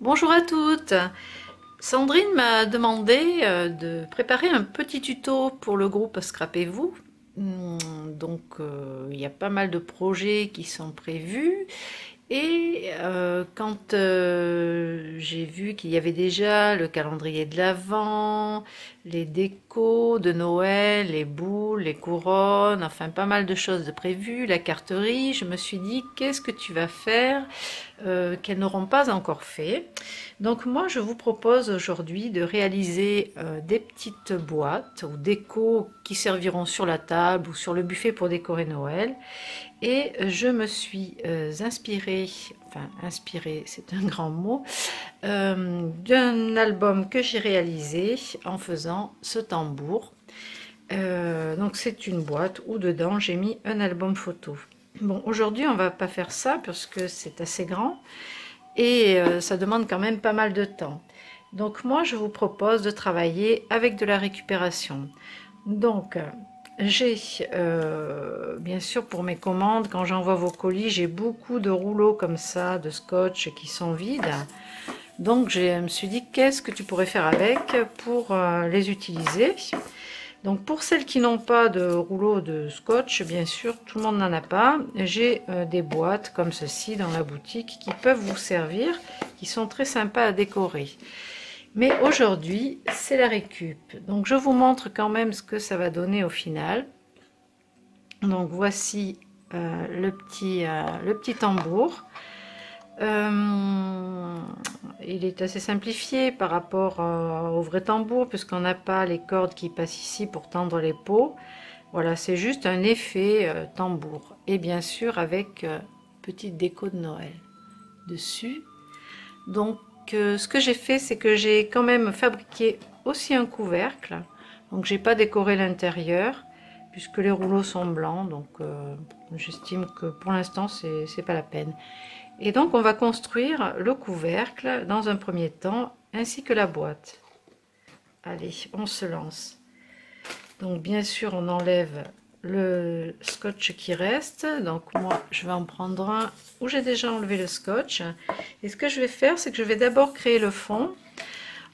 Bonjour à toutes. Sandrine m'a demandé de préparer un petit tuto pour le groupe Scrapez-vous. Il y a pas mal de projets qui sont prévus. Et quand j'ai vu qu'il y avait déjà le calendrier de l'Avent, les décos de Noël, les boules, les couronnes, enfin pas mal de choses de prévues, la carterie, je me suis dit qu'est-ce que tu vas faire qu'elles n'auront pas encore fait. Donc moi je vous propose aujourd'hui de réaliser des petites boîtes ou décos qui serviront sur la table ou sur le buffet pour décorer Noël. Et je me suis inspirée c'est un grand mot, d'un album que j'ai réalisé en faisant ce tambour. Donc c'est une boîte où dedans j'ai mis un album photo. Bon, aujourd'hui on va pas faire ça parce que c'est assez grand et ça demande quand même pas mal de temps. Donc moi je vous propose de travailler avec de la récupération. Donc j'ai bien sûr pour mes commandes, quand j'envoie vos colis, j'ai beaucoup de rouleaux comme ça, de scotch qui sont vides. Donc je me suis dit qu'est-ce que tu pourrais faire avec pour les utiliser. Donc pour celles qui n'ont pas de rouleau de scotch, bien sûr tout le monde n'en a pas, j'ai des boîtes comme ceci dans la boutique qui peuvent vous servir, qui sont très sympas à décorer. Mais aujourd'hui, c'est la récup. Donc je vous montre quand même ce que ça va donner au final. Donc voici le petit tambour. Il est assez simplifié par rapport au vrai tambour puisqu'on n'a pas les cordes qui passent ici pour tendre les peaux. Voilà, c'est juste un effet tambour. Et bien sûr avec petite déco de Noël dessus. Donc ce que j'ai fait, c'est que j'ai quand même fabriqué aussi un couvercle. Donc j'ai pas décoré l'intérieur puisque les rouleaux sont blancs, donc j'estime que pour l'instant c'est pas la peine. Et donc on va construire le couvercle dans un premier temps ainsi que la boîte. Allez, on se lance. Donc bien sûr on enlève le scotch qui reste, donc moi je vais en prendre un où j'ai déjà enlevé le scotch. Et ce que je vais faire, c'est que je vais d'abord créer le fond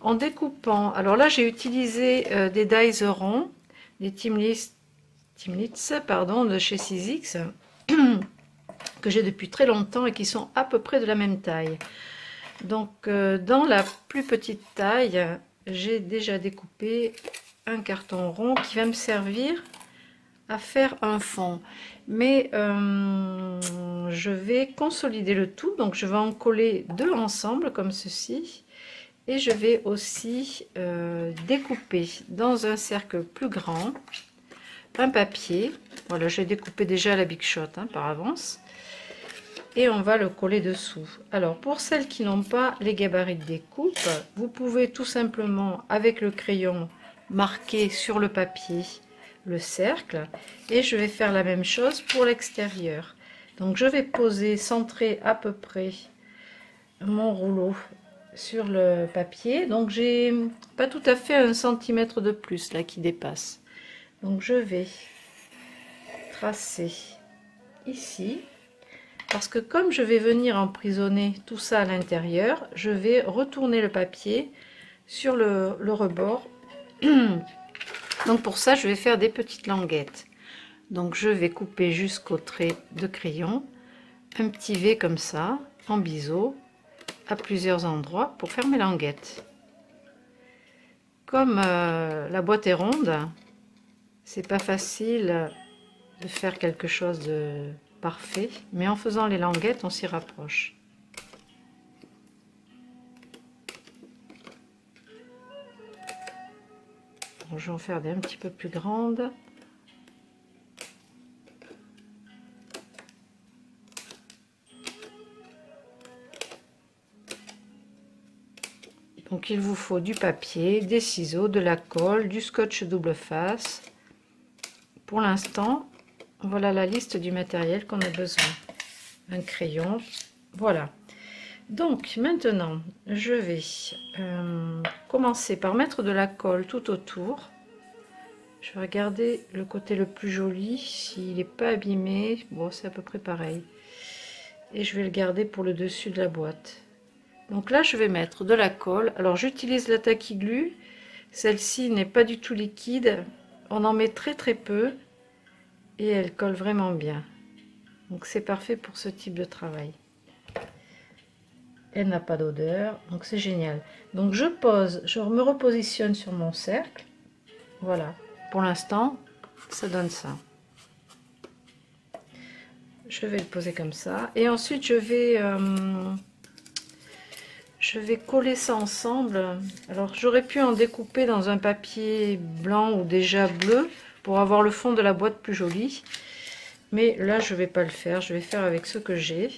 en découpant. Alors là j'ai utilisé des dies ronds, des Timlitz pardon, de chez Sizzix que j'ai depuis très longtemps et qui sont à peu près de la même taille. Donc dans la plus petite taille, j'ai déjà découpé un carton rond qui va me servir à faire un fond. Mais je vais consolider le tout, donc je vais en coller deux ensemble comme ceci. Et je vais aussi découper dans un cercle plus grand un papier. Voilà, j'ai découpé déjà la Big Shot par avance. Et on va le coller dessous. Alors pour celles qui n'ont pas les gabarits de découpe, vous pouvez tout simplement avec le crayon marquer sur le papier le cercle, et je vais faire la même chose pour l'extérieur. Donc je vais poser, centrer à peu près mon rouleau sur le papier. Donc j'ai pas tout à fait 1 centimètre de plus là qui dépasse. Donc je vais tracer ici, parce que comme je vais venir emprisonner tout ça à l'intérieur, je vais retourner le papier sur le rebord. Donc pour ça je vais faire des petites languettes. Donc je vais couper jusqu'au trait de crayon un petit V comme ça en biseau à plusieurs endroits pour faire mes languettes. Comme la boîte est ronde, c'est pas facile de faire quelque chose de parfait, mais en faisant les languettes on s'y rapproche. Bon, je vais en faire des un petit peu plus grandes. Donc il vous faut du papier, des ciseaux, de la colle, du scotch double face. Pour l'instant, voilà la liste du matériel qu'on a besoin. Un crayon, voilà. Donc maintenant, je vais commencer par mettre de la colle tout autour. Je vais regarder le côté le plus joli, s'il n'est pas abîmé. Bon, c'est à peu près pareil. Et je vais le garder pour le dessus de la boîte. Donc là je vais mettre de la colle. Alors j'utilise la Tacky Glue, celle-ci n'est pas du tout liquide, on en met très très peu et elle colle vraiment bien, donc c'est parfait pour ce type de travail. Elle n'a pas d'odeur, donc c'est génial. Donc je pose, je me repositionne sur mon cercle, voilà, pour l'instant ça donne ça. Je vais le poser comme ça et ensuite je vais coller ça ensemble. Alors j'aurais pu en découper dans un papier blanc ou déjà bleu pour avoir le fond de la boîte plus joli, mais là je vais pas le faire, je vais faire avec ce que j'ai.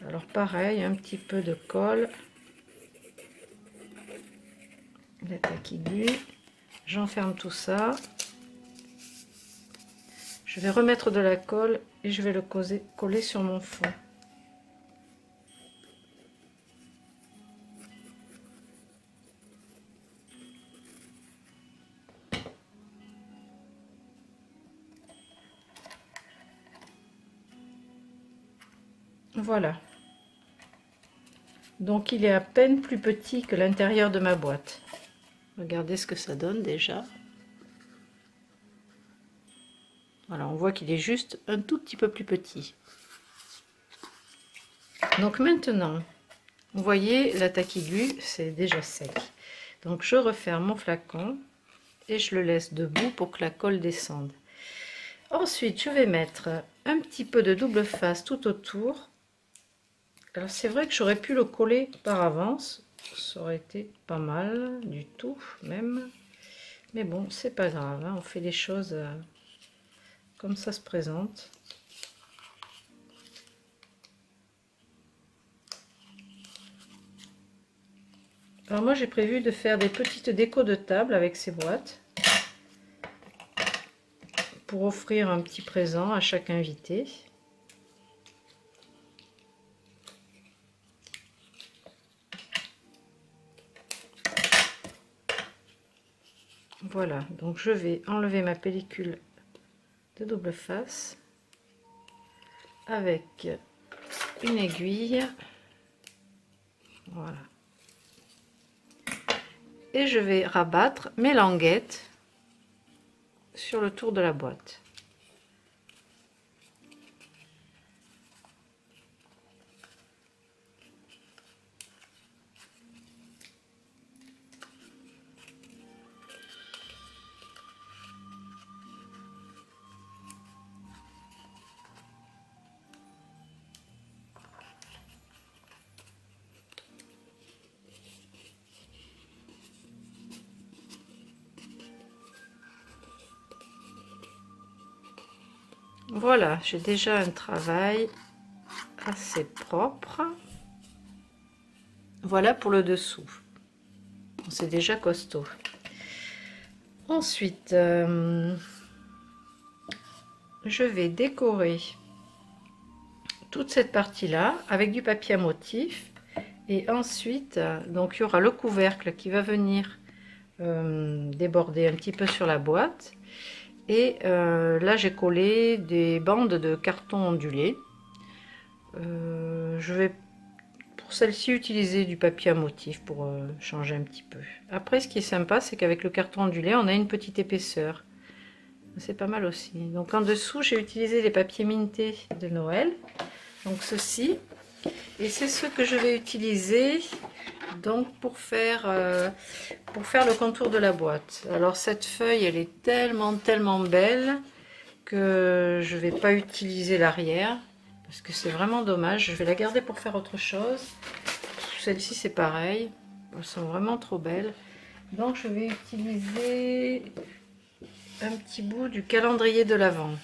Alors pareil, un petit peu de colle, la Tacky Glue, j'enferme tout ça, je vais remettre de la colle et je vais le coller sur mon fond. Voilà. Donc il est à peine plus petit que l'intérieur de ma boîte. Regardez ce que ça donne déjà. Voilà, on voit qu'il est juste un tout petit peu plus petit. Donc maintenant, vous voyez, la Tacky Glue, c'est déjà sec. Donc je referme mon flacon et je le laisse debout pour que la colle descende. Ensuite, je vais mettre un petit peu de double face tout autour. Alors c'est vrai que j'aurais pu le coller par avance, ça aurait été pas mal du tout même, mais bon c'est pas grave, hein, on fait les choses comme ça se présente. Alors moi j'ai prévu de faire des petites décos de table avec ces boîtes pour offrir un petit présent à chaque invité. Voilà, donc je vais enlever ma pellicule de double face avec une aiguille, voilà, et je vais rabattre mes languettes sur le tour de la boîte. Voilà, j'ai déjà un travail assez propre. Voilà pour le dessous. C'est déjà costaud. Ensuite, je vais décorer toute cette partie-là avec du papier à motif. Et ensuite, donc il y aura le couvercle qui va venir déborder un petit peu sur la boîte. Et là, j'ai collé des bandes de carton ondulé. Je vais pour celle-ci utiliser du papier à motif pour changer un petit peu. Après, ce qui est sympa, c'est qu'avec le carton ondulé, on a une petite épaisseur. C'est pas mal aussi. Donc en dessous, j'ai utilisé les papiers mintés de Noël. Donc ceci. Et c'est ce que je vais utiliser donc pour faire le contour de la boîte. Alors cette feuille, elle est tellement belle que je vais pas utiliser l'arrière parce que c'est vraiment dommage. Je vais la garder pour faire autre chose. Celle-ci c'est pareil, elles sont vraiment trop belles. Donc je vais utiliser un petit bout du calendrier de l'Avent.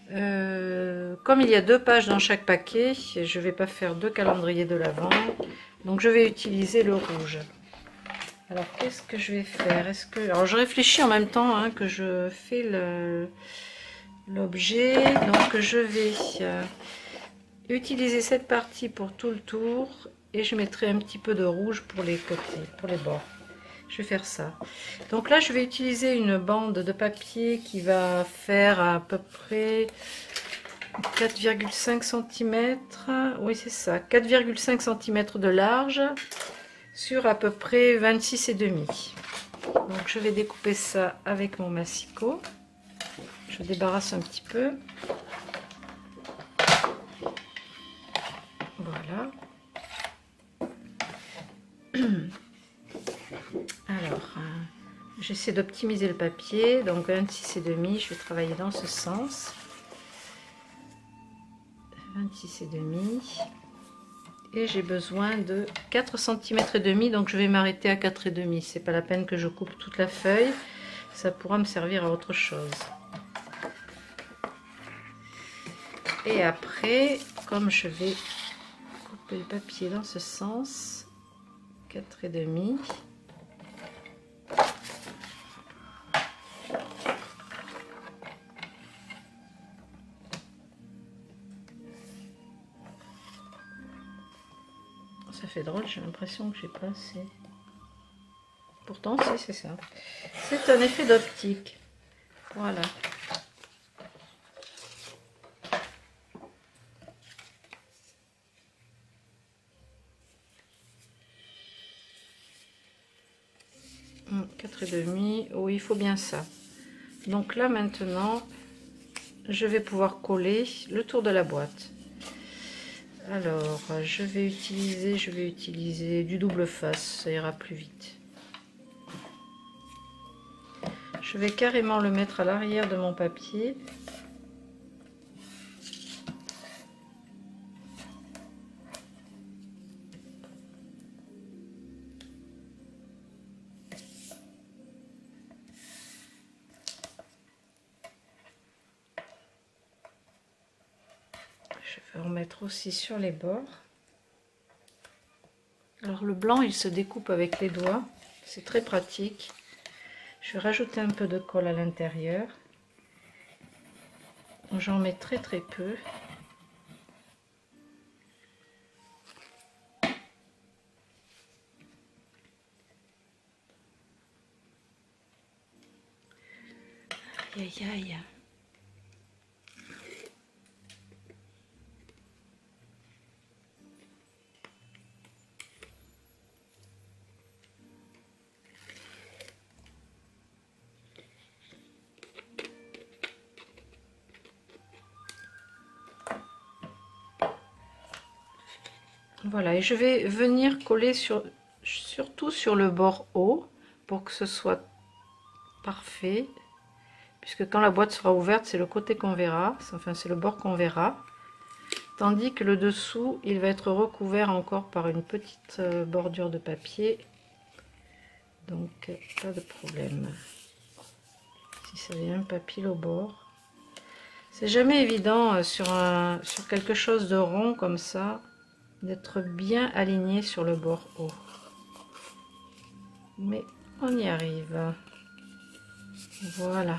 Comme il y a 2 pages dans chaque paquet, je vais pas faire 2 calendriers de l'Avent, donc je vais utiliser le rouge. Alors qu'est-ce que je vais faire? Alors je réfléchis en même temps hein, que je fais l'objet, donc je vais utiliser cette partie pour tout le tour et je mettrai un petit peu de rouge pour les côtés, pour les bords. Je vais faire ça. Donc là je vais utiliser une bande de papier qui va faire à peu près 4,5 cm, oui c'est ça, 4,5 cm de large sur à peu près 26,5. Donc je vais découper ça avec mon massicot. Je débarrasse un petit peu. Voilà. Alors, j'essaie d'optimiser le papier, donc 26,5, je vais travailler dans ce sens. 26,5. Et j'ai besoin de 4 cm et demi, donc je vais m'arrêter à 4,5. C'est pas la peine que je coupe toute la feuille, ça pourra me servir à autre chose. Et après, comme je vais couper le papier dans ce sens, 4,5. Ça fait drôle, j'ai l'impression que j'ai pas assez. Pourtant, si, c'est ça. C'est un effet d'optique. Voilà. Quatre et demi. Oui, il faut bien ça. Donc là, maintenant, je vais pouvoir coller le tour de la boîte. Alors, je vais utiliser du double face, ça ira plus vite. Je vais carrément le mettre à l'arrière de mon papier. Je vais en mettre aussi sur les bords. Alors le blanc, il se découpe avec les doigts, c'est très pratique. Je vais rajouter un peu de colle à l'intérieur. J'en mets très peu. Aïe aïe aïe. Voilà, et je vais venir coller surtout sur le bord haut pour que ce soit parfait, puisque quand la boîte sera ouverte, c'est le côté qu'on verra, enfin c'est le bord qu'on verra, tandis que le dessous, il va être recouvert encore par une petite bordure de papier, donc pas de problème. Si ça vient pas pile au bord, c'est jamais évident sur quelque chose de rond comme ça, d'être bien aligné sur le bord haut, mais on y arrive. Voilà.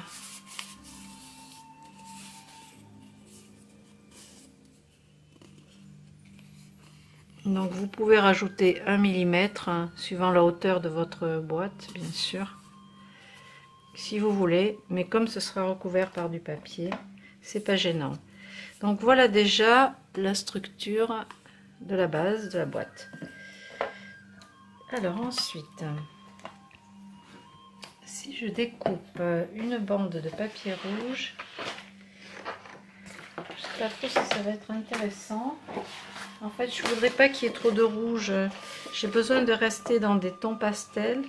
Donc vous pouvez rajouter 1 mm suivant la hauteur de votre boîte, bien sûr, si vous voulez, mais comme ce sera recouvert par du papier, c'est pas gênant. Donc voilà déjà la structure de la base de la boîte. Alors ensuite, si je découpe une bande de papier rouge, je sais pas trop si ça va être intéressant. En fait, je voudrais pas qu'il y ait trop de rouge. J'ai besoin de rester dans des tons pastels.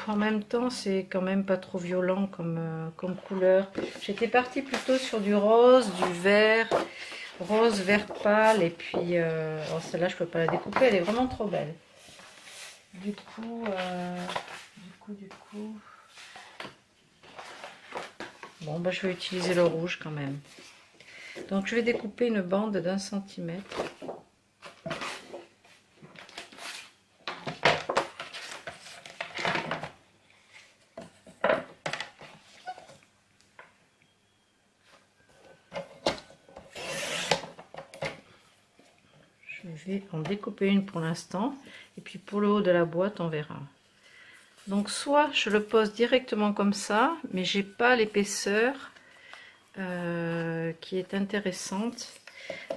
En même temps, c'est quand même pas trop violent comme couleur. J'étais partie plutôt sur du rose, du vert, rose, vert pâle. Et puis, celle-là, je peux pas la découper. Elle est vraiment trop belle. Du coup, bon, bah, je vais utiliser le rouge quand même. Donc, je vais découper une bande d'1 cm. Je vais en découper une pour l'instant, et puis pour le haut de la boîte, on verra. Donc, soit je le pose directement comme ça, mais j'ai pas l'épaisseur qui est intéressante.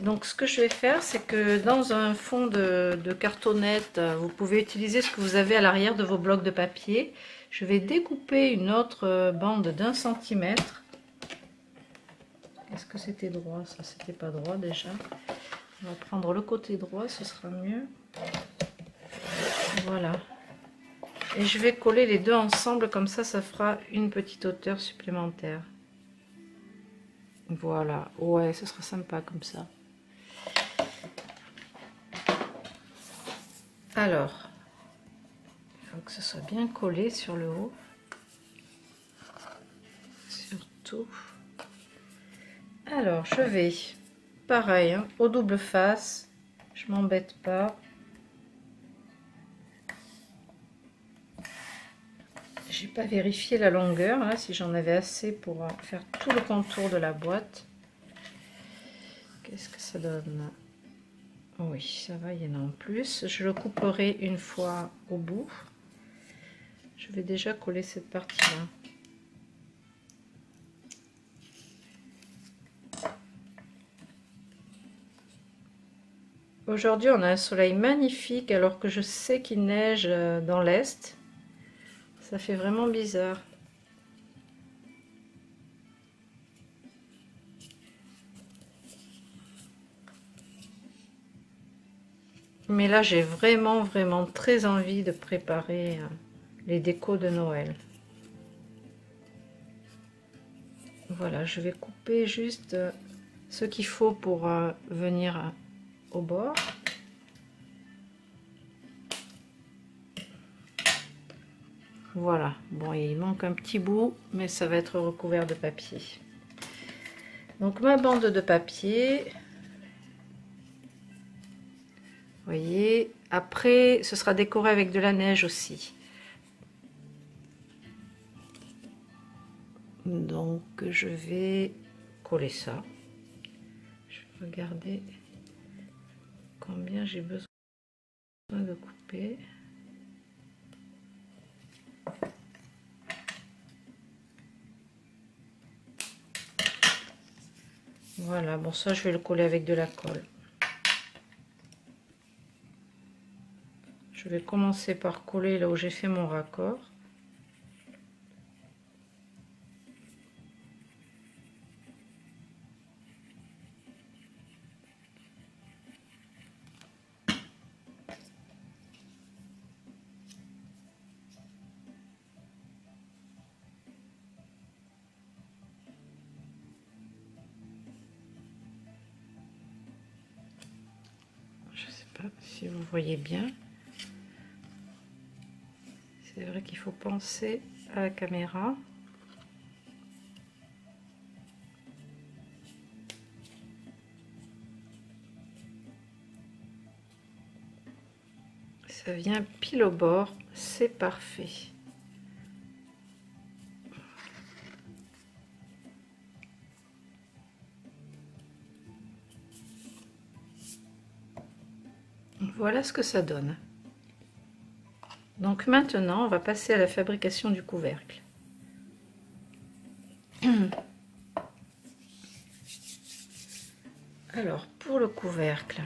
Donc ce que je vais faire, c'est que dans un fond de cartonnette, vous pouvez utiliser ce que vous avez à l'arrière de vos blocs de papier. Je vais découper une autre bande d'1 centimètre. Est-ce que c'était droit? Ça, c'était pas droit déjà. On va prendre le côté droit, ce sera mieux. Voilà. Et je vais coller les deux ensemble, comme ça fera une petite hauteur supplémentaire. Voilà, ouais, ce sera sympa comme ça. Alors, il faut que ce soit bien collé sur le haut. Surtout. Alors, je vais, pareil, hein, au double face, je m'embête pas. J'ai pas vérifié la longueur, là, si j'en avais assez pour faire tout le contour de la boîte. Qu'est-ce que ça donne? Oui, ça va, il y en a en plus. Je le couperai une fois au bout. Je vais déjà coller cette partie-là. Aujourd'hui, on a un soleil magnifique alors que je sais qu'il neige dans l'Est. Ça fait vraiment bizarre. Mais là, j'ai vraiment très envie de préparer les décos de Noël. Voilà, je vais couper juste ce qu'il faut pour venir au bord. Voilà, bon, il manque un petit bout, mais ça va être recouvert de papier. Donc ma bande de papier, vous voyez, après ce sera décoré avec de la neige aussi. Donc je vais coller ça. Je vais regarder combien j'ai besoin de couper. Voilà, bon ça je vais le coller avec de la colle. Je vais commencer par coller là où j'ai fait mon raccord. Je ne sais pas si vous voyez bien. C'est vrai qu'il faut penser à la caméra. Ça vient pile au bord, c'est parfait. Voilà ce que ça donne. Donc maintenant, on va passer à la fabrication du couvercle. Alors, pour le couvercle,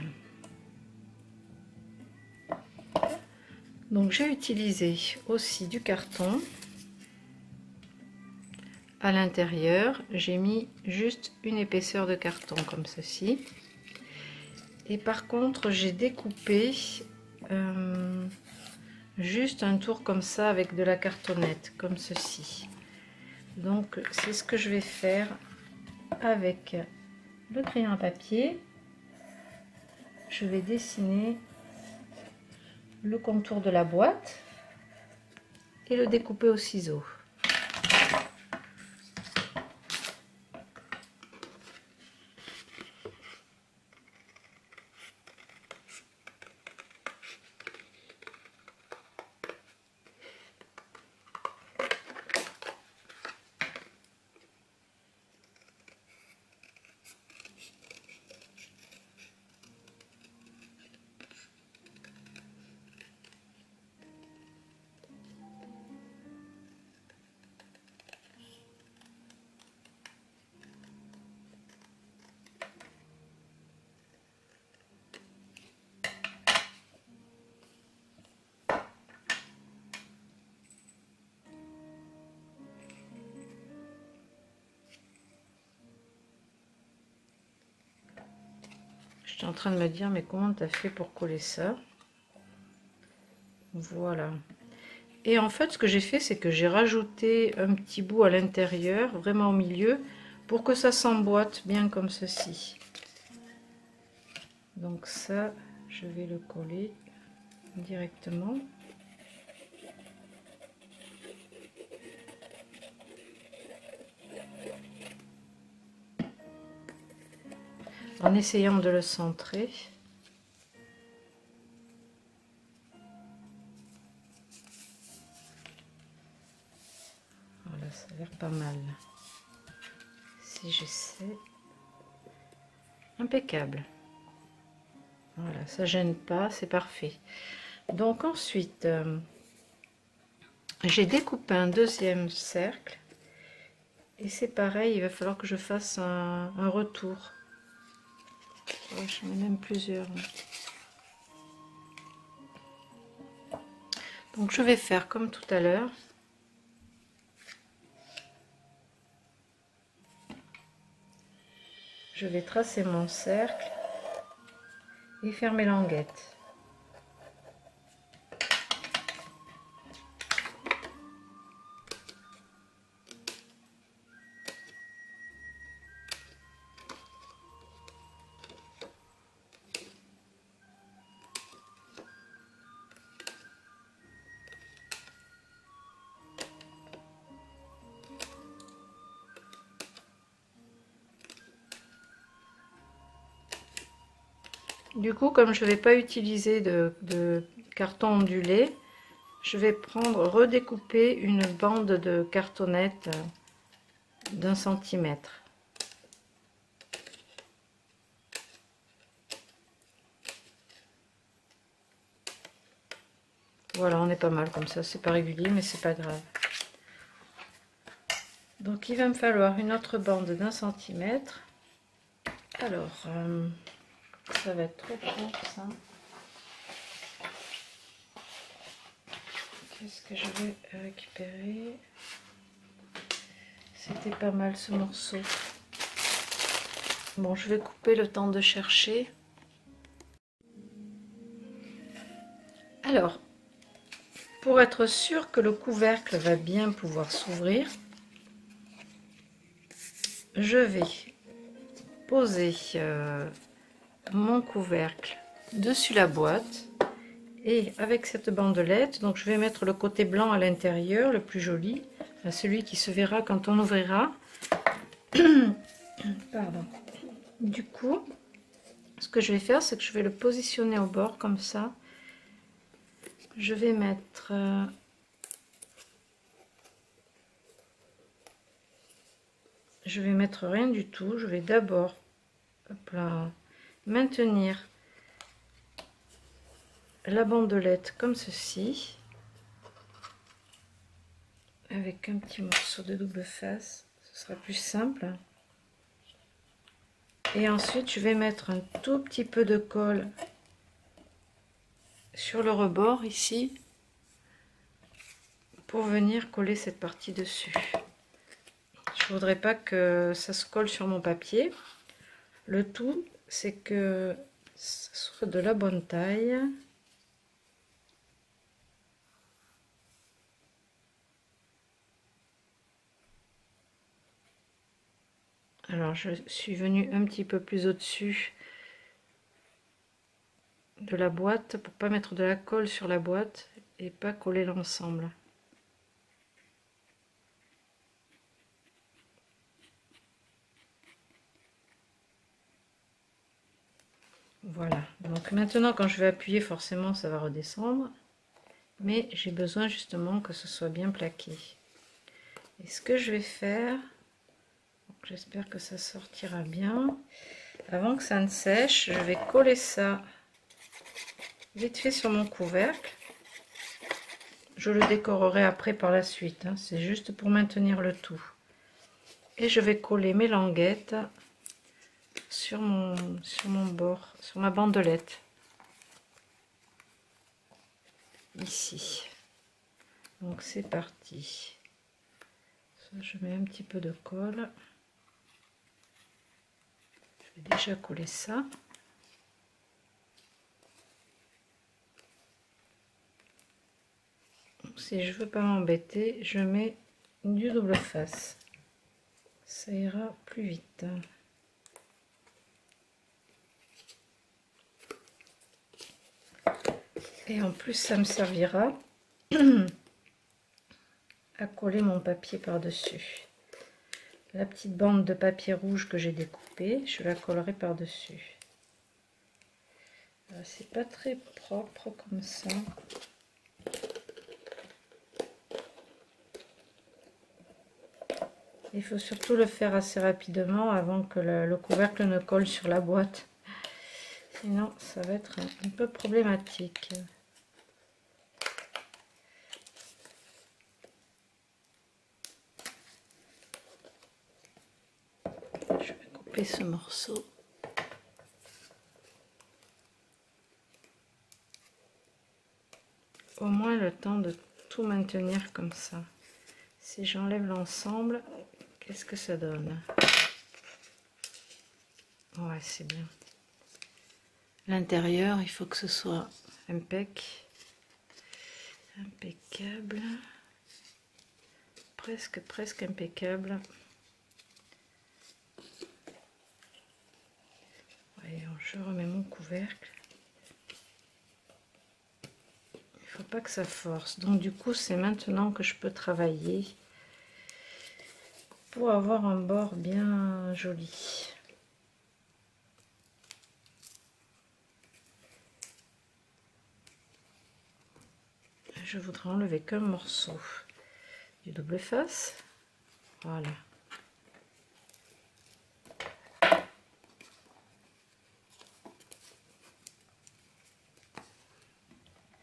donc j'ai utilisé aussi du carton. À l'intérieur, j'ai mis juste une épaisseur de carton comme ceci. Et par contre, j'ai découpé juste un tour comme ça avec de la cartonnette, comme ceci. Donc, c'est ce que je vais faire avec le crayon à papier. Je vais dessiner le contour de la boîte et le découper au ciseau. J'étais en train de me dire, mais comment tu as fait pour coller ça? Voilà. Et en fait, ce que j'ai fait, c'est que j'ai rajouté un petit bout à l'intérieur, vraiment au milieu, pour que ça s'emboîte bien comme ceci. Donc ça, je vais le coller directement. En essayant de le centrer. Voilà, ça a l'air pas mal. Si j'essaie. Impeccable. Voilà, ça gêne pas, c'est parfait. Donc ensuite, j'ai découpé un deuxième cercle. Et c'est pareil, il va falloir que je fasse un retour. Oh, j'en ai même plusieurs. Donc je vais faire comme tout à l'heure. Je vais tracer mon cercle et faire mes languettes. Du coup, comme je ne vais pas utiliser de carton ondulé, je vais redécouper une bande de cartonnette d'1 centimètre. Voilà, on est pas mal comme ça, c'est pas régulier, mais c'est pas grave. Donc il va me falloir une autre bande d'1 centimètre. Alors, ça va être trop court ça. Qu'est-ce que je vais récupérer? C'était pas mal ce morceau. Bon, je vais couper le temps de chercher. Alors, pour être sûr que le couvercle va bien pouvoir s'ouvrir, je vais poser mon couvercle dessus la boîte et avec cette bandelette, donc je vais mettre le côté blanc à l'intérieur, le plus joli, celui qui se verra quand on ouvrira. Pardon. Du coup, ce que je vais faire, c'est que je vais le positionner au bord comme ça. Je vais mettre rien du tout. Je vais d'abord maintenir la bandelette comme ceci, avec un petit morceau de double face, ce sera plus simple. Et ensuite je vais mettre un tout petit peu de colle sur le rebord ici pour venir coller cette partie dessus. Je voudrais pas que ça se colle sur mon papier. Le tout, c'est que ce soit de la bonne taille. Alors je suis venue un petit peu plus au-dessus de la boîte pour pas mettre de la colle sur la boîte et pas coller l'ensemble. Voilà, donc maintenant quand je vais appuyer, forcément ça va redescendre, mais j'ai besoin justement que ce soit bien plaqué. Et ce que je vais faire, j'espère que ça sortira bien, avant que ça ne sèche, je vais coller ça vite fait sur mon couvercle. Je le décorerai après par la suite, hein, c'est juste pour maintenir le tout. Et je vais coller mes languettes sur mon bord, sur ma bandelette. Ici. Donc c'est parti. Ça, je mets un petit peu de colle. Je vais déjà coller ça. si je veux pas m'embêter, je mets du double face. Ça ira plus vite. Et en plus, ça me servira à coller mon papier par-dessus. La petite bande de papier rouge que j'ai découpée, je la collerai par-dessus. C'est pas très propre comme ça. Il faut surtout le faire assez rapidement avant que le couvercle ne colle sur la boîte. Sinon, ça va être un peu problématique. Je vais couper ce morceau. Au moins le temps de tout maintenir comme ça. Si j'enlève l'ensemble, qu'est-ce que ça donne? Ouais, c'est bien. L'intérieur, il faut que ce soit impeccable. Presque impeccable. Ouais, je remets mon couvercle. Il faut pas que ça force. Donc du coup, c'est maintenant que je peux travailler pour avoir un bord bien joli. Je voudrais enlever qu'un morceau du double face. Voilà.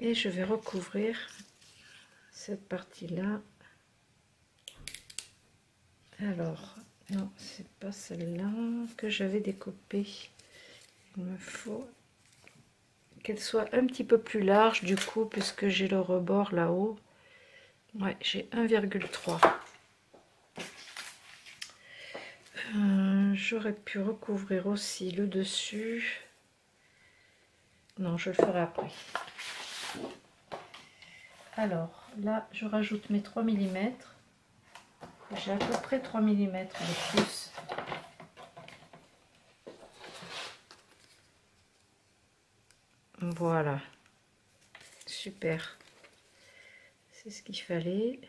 Et je vais recouvrir cette partie-là. Alors, non, c'est pas celle-là que j'avais découpée. Il me faut qu'elle soit un petit peu plus large du coup, puisque j'ai le rebord là-haut. Ouais, j'ai 1,3. J'aurais pu recouvrir aussi le dessus. Non, je le ferai après. Alors, là, je rajoute mes 3 mm. J'ai à peu près 3 mm de plus. Voilà. Super. C'est ce qu'il fallait.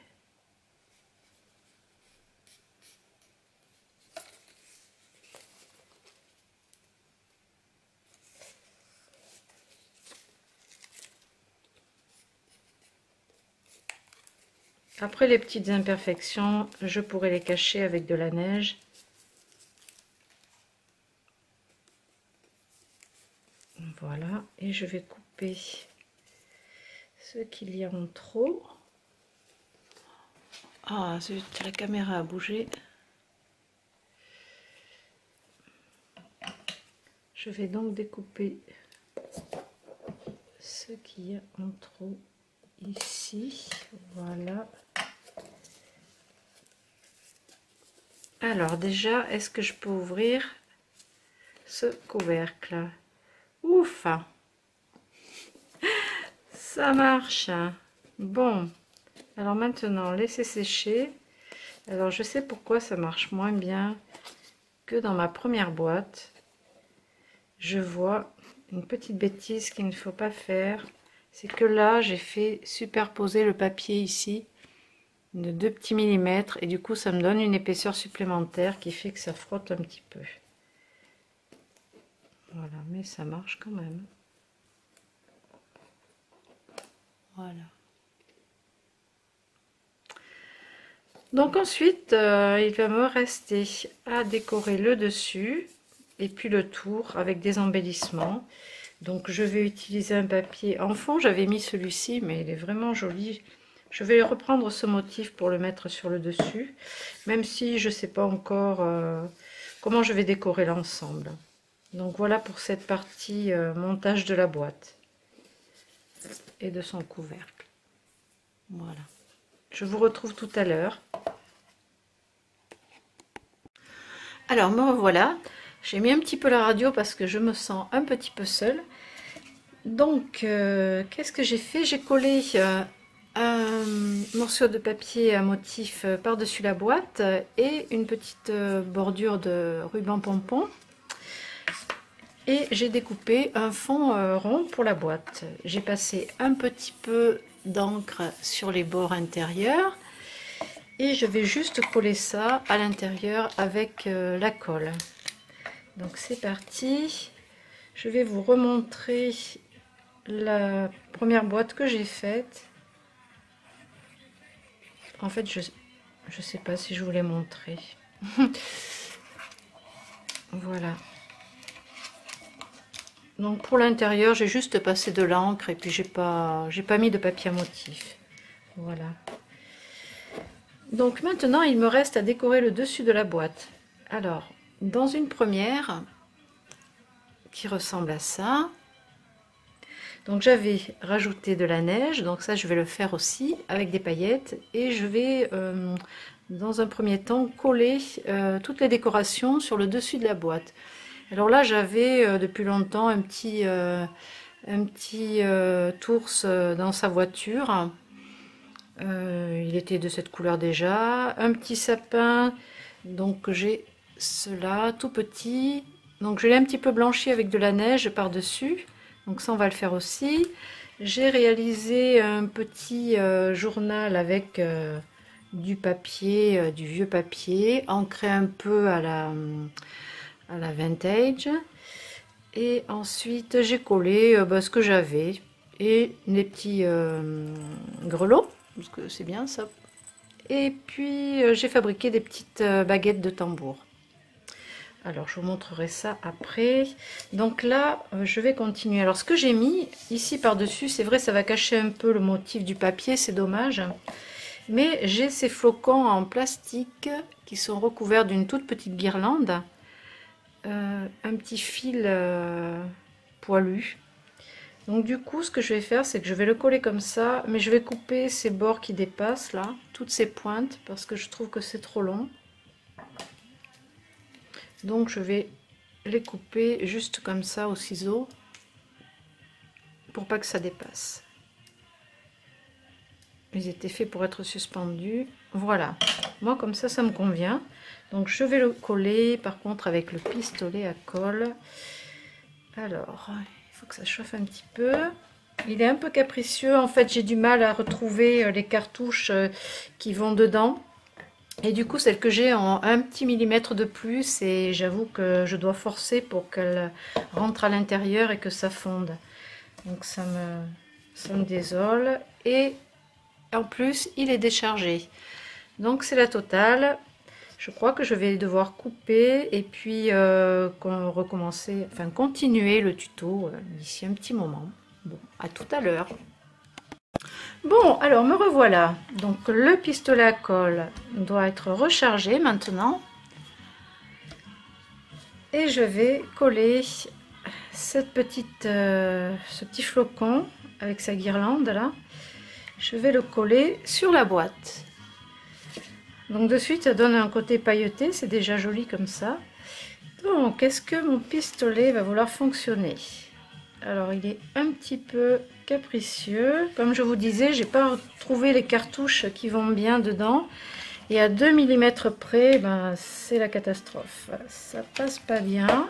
Après les petites imperfections, je pourrais les cacher avec de la neige. Voilà, et je vais couper ce qu'il y a en trop. Ah, zut, la caméra a bougé. Je vais donc découper ce qu'il y a en trop ici. Voilà. Alors déjà, est-ce que je peux ouvrir ce couvercle? Ouf! Ça marche. Bon, alors maintenant, laissez sécher. Alors je sais pourquoi ça marche moins bien que dans ma première boîte. Je vois une petite bêtise qu'il ne faut pas faire. C'est que là, j'ai fait superposer le papier ici de 2 petits millimètres et du coup ça me donne une épaisseur supplémentaire qui fait que ça frotte un petit peu. Voilà, mais ça marche quand même. Voilà. Donc ensuite, il va me rester à décorer le dessus et puis le tour avec des embellissements. Donc je vais utiliser un papier en fond, j'avais mis celui-ci mais il est vraiment joli. Je vais reprendre ce motif pour le mettre sur le dessus, même si je ne sais pas encore comment je vais décorer l'ensemble. Donc voilà pour cette partie montage de la boîte et de son couvercle. Voilà. Je vous retrouve tout à l'heure. Alors me revoilà. J'ai mis un petit peu la radio parce que je me sens un petit peu seule. Donc qu'est-ce que j'ai fait? J'ai collé un morceau de papier à motif par-dessus la boîte et une petite bordure de ruban pompon. Et j'ai découpé un fond rond pour la boîte. J'ai passé un petit peu d'encre sur les bords intérieurs et je vais juste coller ça à l'intérieur avec la colle. Donc c'est parti. Je vais vous remontrer la première boîte que j'ai faite. En fait, je sais pas si je vous l'ai montré. Voilà. Donc pour l'intérieur, j'ai juste passé de l'encre et puis j'ai pas mis de papier à motif. Voilà. Donc maintenant, il me reste à décorer le dessus de la boîte. Alors, dans une première qui ressemble à ça. Donc j'avais rajouté de la neige, donc ça je vais le faire aussi avec des paillettes et je vais dans un premier temps coller toutes les décorations sur le dessus de la boîte. Alors là j'avais depuis longtemps un petit ours dans sa voiture. Il était de cette couleur déjà. Un petit sapin, donc j'ai cela tout petit. Donc je l'ai un petit peu blanchi avec de la neige par-dessus. Donc ça on va le faire aussi. J'ai réalisé un petit journal avec du papier, du vieux papier, ancré un peu à la vintage. Et ensuite j'ai collé ce que j'avais et des petits grelots, parce que c'est bien ça. Et puis j'ai fabriqué des petites baguettes de tambour. Alors je vous montrerai ça après. Donc là je vais continuer. Alors ce que j'ai mis ici par dessus, c'est vrai, ça va cacher un peu le motif du papier, c'est dommage, mais j'ai ces flocons en plastique qui sont recouverts d'une toute petite guirlande, un petit fil poilu. Donc du coup ce que je vais faire, c'est que je vais le coller comme ça, mais je vais couper ces bords qui dépassent là, toutes ces pointes, parce que je trouve que c'est trop long. Donc je vais les couper juste comme ça au ciseau pour pas que ça dépasse. Ils étaient faits pour être suspendus. Voilà, moi comme ça me convient. Donc je vais le coller par contre avec le pistolet à colle. Alors il faut que ça chauffe un petit peu. Il est un peu capricieux, en fait j'ai du mal à retrouver les cartouches qui vont dedans. Et du coup, celle que j'ai en un petit millimètre de plus, et j'avoue que je dois forcer pour qu'elle rentre à l'intérieur et que ça fonde. Donc ça me désole. Et en plus, il est déchargé. Donc c'est la totale. Je crois que je vais devoir couper et puis recommencer, enfin continuer le tuto d'ici un petit moment. Bon, à tout à l'heure. Bon, alors me revoilà. Donc le pistolet à colle doit être rechargé maintenant. Et je vais coller ce petit flocon avec sa guirlande là. Je vais le coller sur la boîte. Donc de suite, ça donne un côté pailleté, c'est déjà joli comme ça. Donc, est-ce que mon pistolet va vouloir fonctionner? Alors, il est un petit peu capricieux. Comme je vous disais, j'ai pas trouvé les cartouches qui vont bien dedans. Et à 2 mm près, ben, c'est la catastrophe. Ça passe pas bien.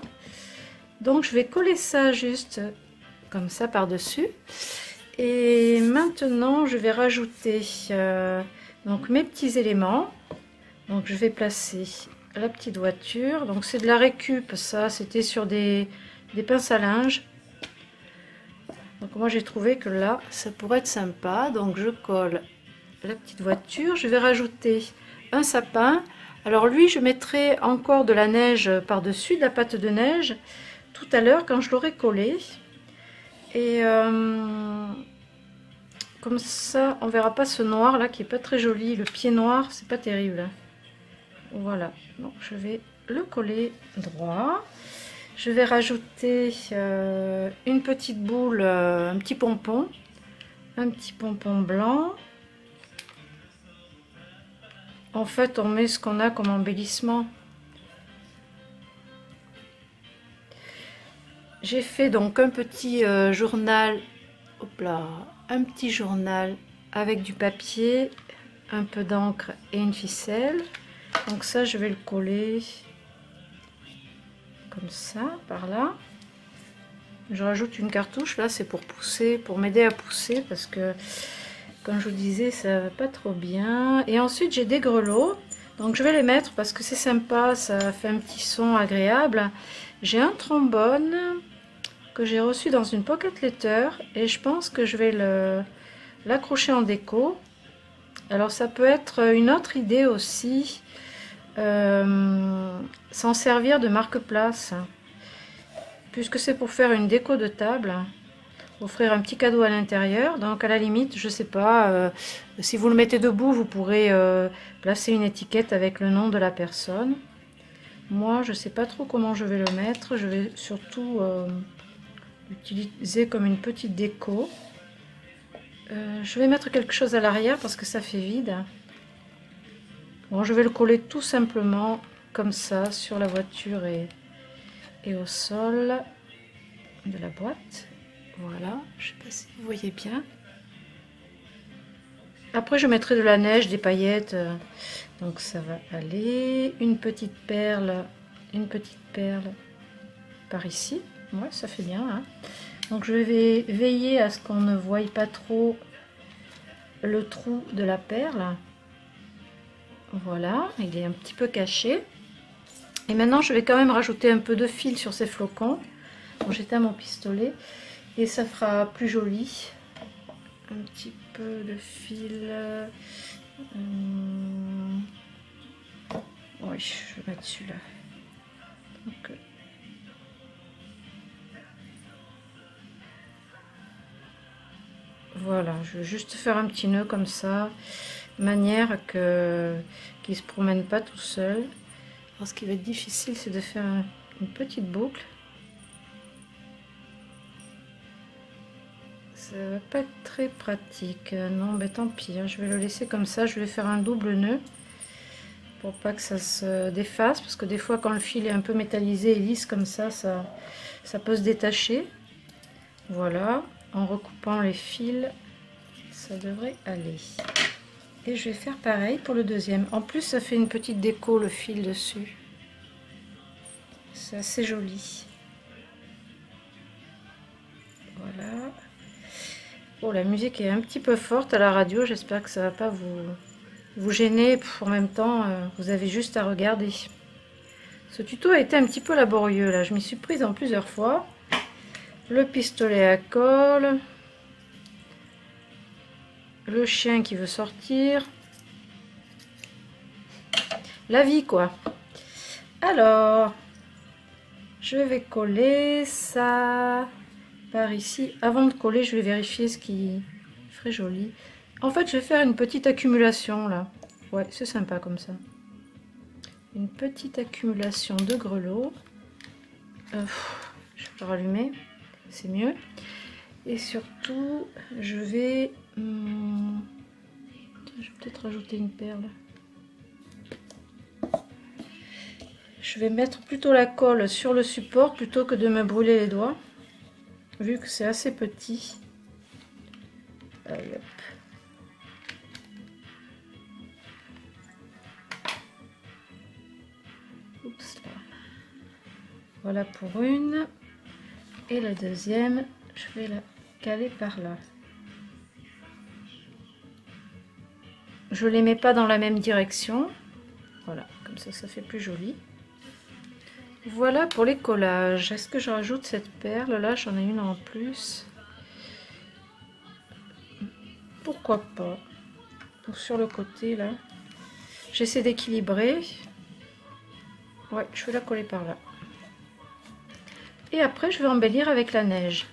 Donc, je vais coller ça juste comme ça par-dessus. Et maintenant, je vais rajouter donc mes petits éléments. Donc, je vais placer la petite voiture. Donc, c'est de la récup, ça. C'était sur des pinces à linge. Donc moi j'ai trouvé que là ça pourrait être sympa, donc je colle la petite voiture. Je vais rajouter un sapin. Alors lui je mettrai encore de la neige par dessus, de la pâte de neige tout à l'heure quand je l'aurai collé, et comme ça on verra pas ce noir là qui est pas très joli, le pied noir c'est pas terrible. Voilà, donc je vais le coller droit. Je vais rajouter une petite boule, un petit pompon blanc. En fait, on met ce qu'on a comme embellissement. J'ai fait donc un petit journal, hop là, un petit journal avec du papier, un peu d'encre et une ficelle. Donc ça, je vais le coller comme ça, par là. Je rajoute une cartouche, là c'est pour pousser, pour m'aider à pousser, parce que comme je vous disais, ça va pas trop bien. Et ensuite j'ai des grelots, donc je vais les mettre parce que c'est sympa, ça fait un petit son agréable. J'ai un trombone que j'ai reçu dans une pocket letter et je pense que je vais l'accrocher en déco. Alors ça peut être une autre idée aussi, s'en servir de marque-place. Puisque c'est pour faire une déco de table, offrir un petit cadeau à l'intérieur. Donc à la limite, je sais pas, si vous le mettez debout, vous pourrez placer une étiquette avec le nom de la personne. Moi, je sais pas trop comment je vais le mettre. Je vais surtout l'utiliser comme une petite déco. Je vais mettre quelque chose à l'arrière parce que ça fait vide. Bon, je vais le coller tout simplement comme ça sur la voiture et au sol de la boîte. Voilà, je sais pas si vous voyez bien. Après je mettrai de la neige, des paillettes, donc ça va aller. Une petite perle par ici. Ouais, ça fait bien, hein. Donc je vais veiller à ce qu'on ne voie pas trop le trou de la perle. Voilà, il est un petit peu caché. Et maintenant, je vais quand même rajouter un peu de fil sur ces flocons. Bon, j'éteins mon pistolet et ça fera plus joli. Un petit peu de fil. Oui, je vais mettre celui-là. Donc, voilà, je vais juste faire un petit nœud comme ça, de manière qu'il ne se promène pas tout seul. Alors, ce qui va être difficile, c'est de faire une petite boucle. Ça va pas être très pratique. Non, ben tant pis, hein, je vais le laisser comme ça. Je vais faire un double nœud pour pas que ça se défasse, parce que des fois, quand le fil est un peu métallisé et lisse comme ça, ça peut se détacher. Voilà, en recoupant les fils, ça devrait aller. Et je vais faire pareil pour le deuxième. En plus, ça fait une petite déco, le fil dessus. C'est assez joli. Voilà. Oh, la musique est un petit peu forte à la radio. J'espère que ça va pas vous gêner. En même temps, vous avez juste à regarder. Ce tuto a été un petit peu laborieux, là. Je m'y suis prise en plusieurs fois. Le pistolet à colle. Le chien qui veut sortir. La vie, quoi. Alors, je vais coller ça par ici. Avant de coller, je vais vérifier ce qui ferait joli. En fait, je vais faire une petite accumulation, là. Ouais, c'est sympa comme ça. Une petite accumulation de grelots. Je vais le rallumer, c'est mieux. Et surtout, je vais peut-être rajouter une perle. Je vais mettre plutôt la colle sur le support plutôt que de me brûler les doigts, vu que c'est assez petit. Allez, hop. Oups, là. Voilà pour une. Et la deuxième, je vais la caler par là. Je les mets pas dans la même direction. Voilà, comme ça fait plus joli. Voilà pour les collages. Est-ce que je rajoute cette perle là? J'en ai une en plus. Pourquoi pas? Donc sur le côté là. J'essaie d'équilibrer. Ouais, je vais la coller par là. Et après, je vais embellir avec la neige.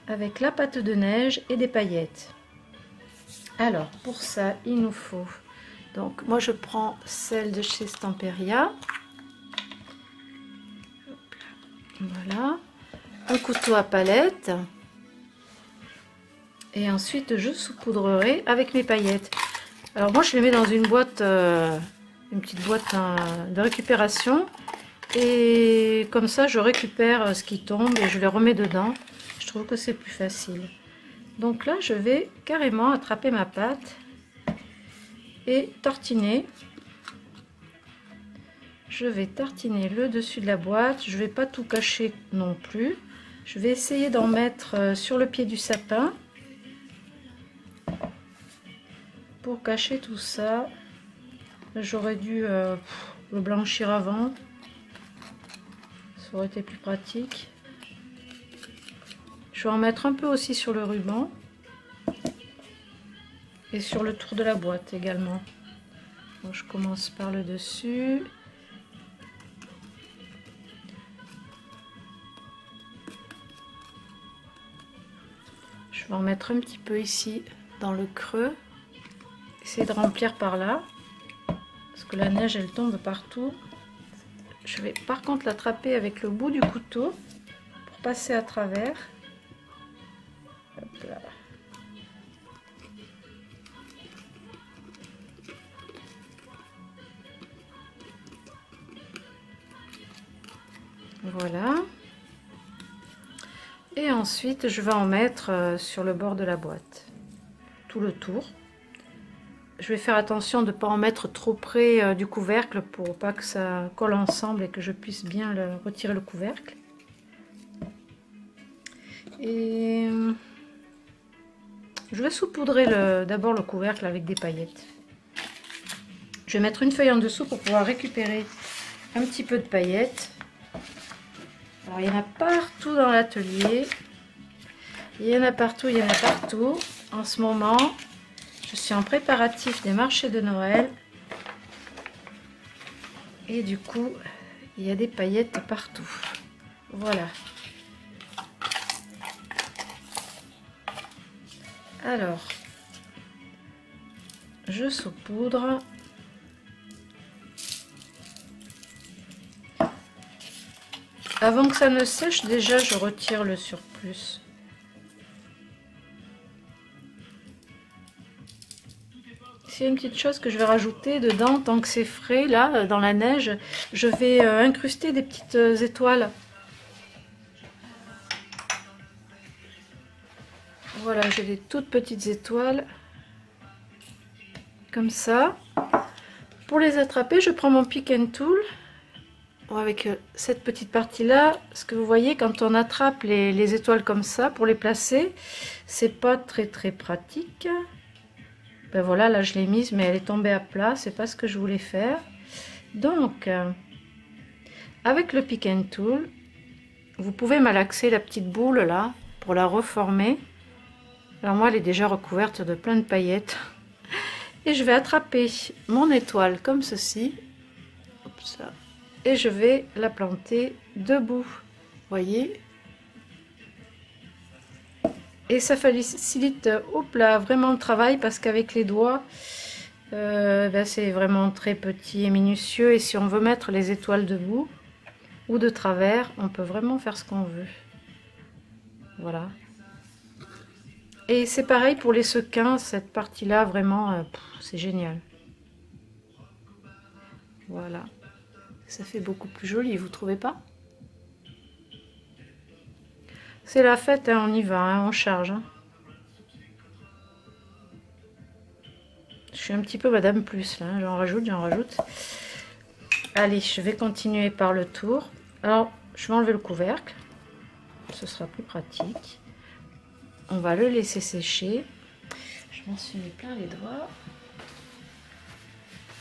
Avec la pâte de neige et des paillettes. Alors, pour ça, il nous faut... Donc, moi, je prends celle de chez Stamperia. Voilà. Un couteau à palette. Et ensuite, je saupoudrerai avec mes paillettes. Alors, moi, je les mets dans une boîte, une petite boîte de récupération. Et comme ça, je récupère ce qui tombe et je les remets dedans. Je trouve que c'est plus facile. Donc là, je vais carrément attraper ma pâte et tartiner. Je vais tartiner le dessus de la boîte. Je ne vais pas tout cacher non plus. Je vais essayer d'en mettre sur le pied du sapin pour cacher tout ça. J'aurais dû le blanchir avant. Ça aurait été plus pratique. Je vais en mettre un peu aussi sur le ruban. Et sur le tour de la boîte également. Donc, je commence par le dessus. Je vais en mettre un petit peu ici dans le creux. Essayer de remplir par là. Parce que la neige elle tombe partout. Je vais par contre l'attraper avec le bout du couteau pour passer à travers. Hop là. Voilà. Et ensuite, je vais en mettre sur le bord de la boîte. Tout le tour. Je vais faire attention de ne pas en mettre trop près du couvercle pour pas que ça colle ensemble et que je puisse bien retirer le couvercle. Et je vais saupoudrer d'abord le couvercle avec des paillettes. Je vais mettre une feuille en dessous pour pouvoir récupérer un petit peu de paillettes. Alors il y en a partout dans l'atelier. Il y en a partout, il y en a partout. En ce moment, je suis en préparatif des marchés de Noël. Et du coup, il y a des paillettes partout. Voilà. Alors, je saupoudre. Avant que ça ne sèche, déjà je retire le surplus. C'est une petite chose que je vais rajouter dedans, tant que c'est frais, là, dans la neige, je vais incruster des petites étoiles. Voilà, j'ai des toutes petites étoiles, comme ça. Pour les attraper, je prends mon pick and tool. Avec cette petite partie là, ce que vous voyez quand on attrape les étoiles comme ça pour les placer, c'est pas très pratique. Ben voilà, là je l'ai mise mais elle est tombée à plat, c'est pas ce que je voulais faire. Donc avec le pick and tool, vous pouvez malaxer la petite boule là pour la reformer. Alors moi elle est déjà recouverte de plein de paillettes et je vais attraper mon étoile comme ceci. Hop, ça. Et je vais la planter debout, voyez, et ça facilite vraiment le travail parce qu'avec les doigts c'est vraiment très petit et minutieux, et si on veut mettre les étoiles debout ou de travers, on peut vraiment faire ce qu'on veut. Voilà, et c'est pareil pour les sequins, cette partie là vraiment c'est génial. Voilà. Ça fait beaucoup plus joli, vous trouvez pas? C'est la fête, hein, on y va, hein, on charge. Hein. Je suis un petit peu Madame Plus, là, j'en rajoute, j'en rajoute. Allez, je vais continuer par le tour. Alors, je vais enlever le couvercle, ce sera plus pratique. On va le laisser sécher. Je m'en suis mis plein les doigts.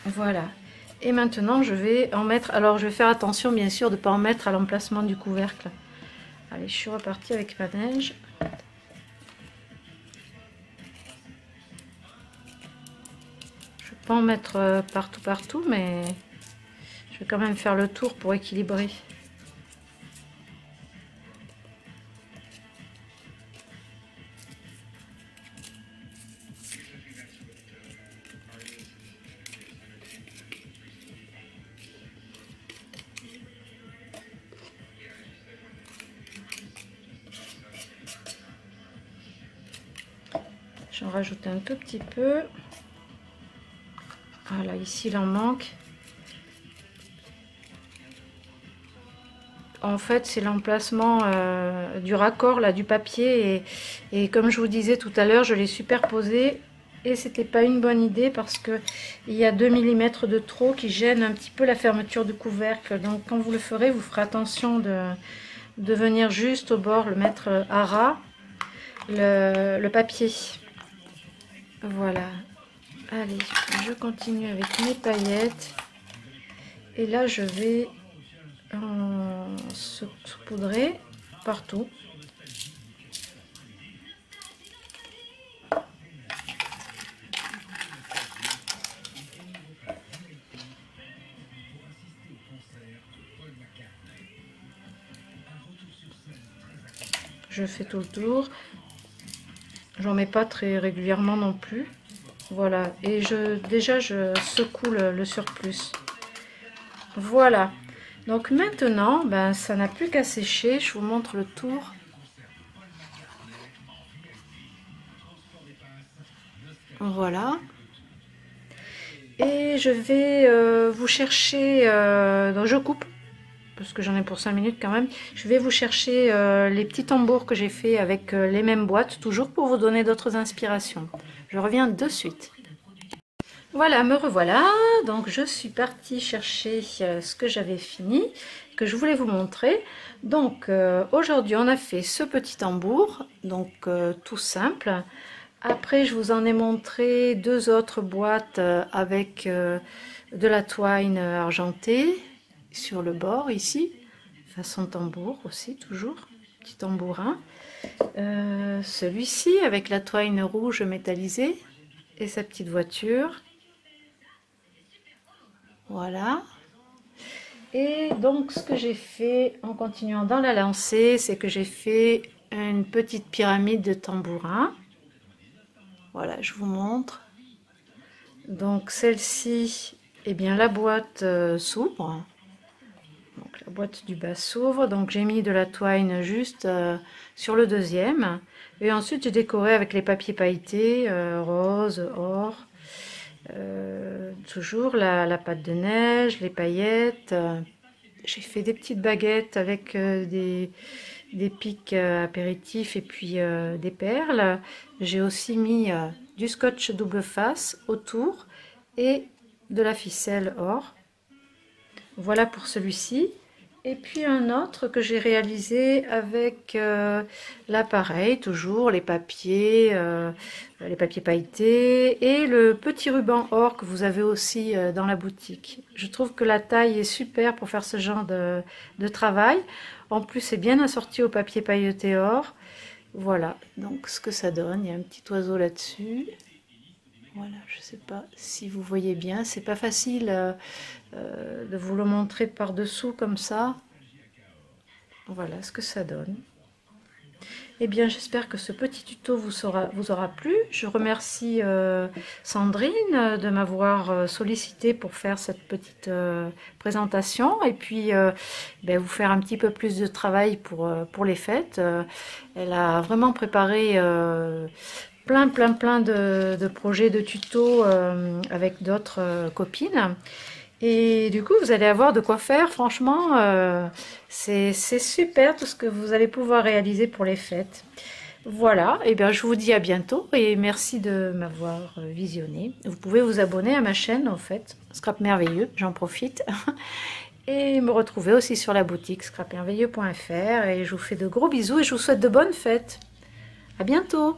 Voilà. Et maintenant, je vais en mettre... Alors, je vais faire attention, bien sûr, de ne pas en mettre à l'emplacement du couvercle. Allez, je suis repartie avec ma neige. Je ne vais pas en mettre partout, mais je vais quand même faire le tour pour équilibrer. J'en rajoute un tout petit peu. Voilà, ici il en manque. en fait, c'est l'emplacement du raccord là, du papier. Et comme je vous disais tout à l'heure, je l'ai superposé. Et c'était pas une bonne idée parce que il y a 2 mm de trop qui gênent un petit peu la fermeture du couvercle. Donc quand vous le ferez, vous ferez attention de venir juste au bord, le mettre à ras, le papier. Voilà. Allez, je continue avec mes paillettes. Et là, je vais saupoudrer partout. Je fais tout le tour. J'en mets pas très régulièrement non plus. Voilà. Et déjà, je secoue le surplus. Voilà. Donc maintenant, ben, ça n'a plus qu'à sécher. Je vous montre le tour. Voilà. Et je vais vous chercher... donc je coupe, parce que j'en ai pour 5 minutes quand même. Je vais vous chercher les petits tambours que j'ai fait avec les mêmes boîtes, toujours pour vous donner d'autres inspirations. Je reviens de suite. Voilà, me revoilà. Donc je suis partie chercher ce que j'avais fini, que je voulais vous montrer. Donc aujourd'hui on a fait ce petit tambour, donc tout simple. Après je vous en ai montré 2 autres boîtes avec de la twine argentée sur le bord ici, façon tambour aussi, toujours petit tambourin. Celui-ci avec la twine rouge métallisée et sa petite voiture. Voilà. Et donc ce que j'ai fait en continuant dans la lancée, c'est que j'ai fait une petite pyramide de tambourin. Voilà, je vous montre. Donc celle-ci, eh bien la boîte s'ouvre. Donc la boîte du bas s'ouvre. Donc j'ai mis de la twine juste sur le deuxième. Et ensuite j'ai décoré avec les papiers pailletés, rose, or. Toujours la pâte de neige, les paillettes. J'ai fait des petites baguettes avec des pics apéritifs et puis des perles. J'ai aussi mis du scotch double face autour et de la ficelle or. Voilà pour celui-ci. Et puis un autre que j'ai réalisé avec l'appareil, toujours les papiers pailletés et le petit ruban or que vous avez aussi dans la boutique. Je trouve que la taille est super pour faire ce genre de travail. En plus, c'est bien assorti au papier pailleté or. Voilà, donc ce que ça donne. Il y a un petit oiseau là-dessus. Voilà, je ne sais pas si vous voyez bien. C'est pas facile de vous le montrer par-dessous comme ça. Voilà ce que ça donne. Eh bien, j'espère que ce petit tuto vous aura plu. Je remercie Sandrine de m'avoir sollicité pour faire cette petite présentation et puis vous faire un petit peu plus de travail pour les fêtes. Elle a vraiment préparé plein de projets de tutos avec d'autres copines. Et du coup, vous allez avoir de quoi faire. Franchement, c'est super tout ce que vous allez pouvoir réaliser pour les fêtes. Voilà, et bien je vous dis à bientôt et merci de m'avoir visionné. Vous pouvez vous abonner à ma chaîne en fait, Scrap Merveilleux, j'en profite. Et me retrouver aussi sur la boutique scrapmerveilleux.fr. Et je vous fais de gros bisous et je vous souhaite de bonnes fêtes. À bientôt.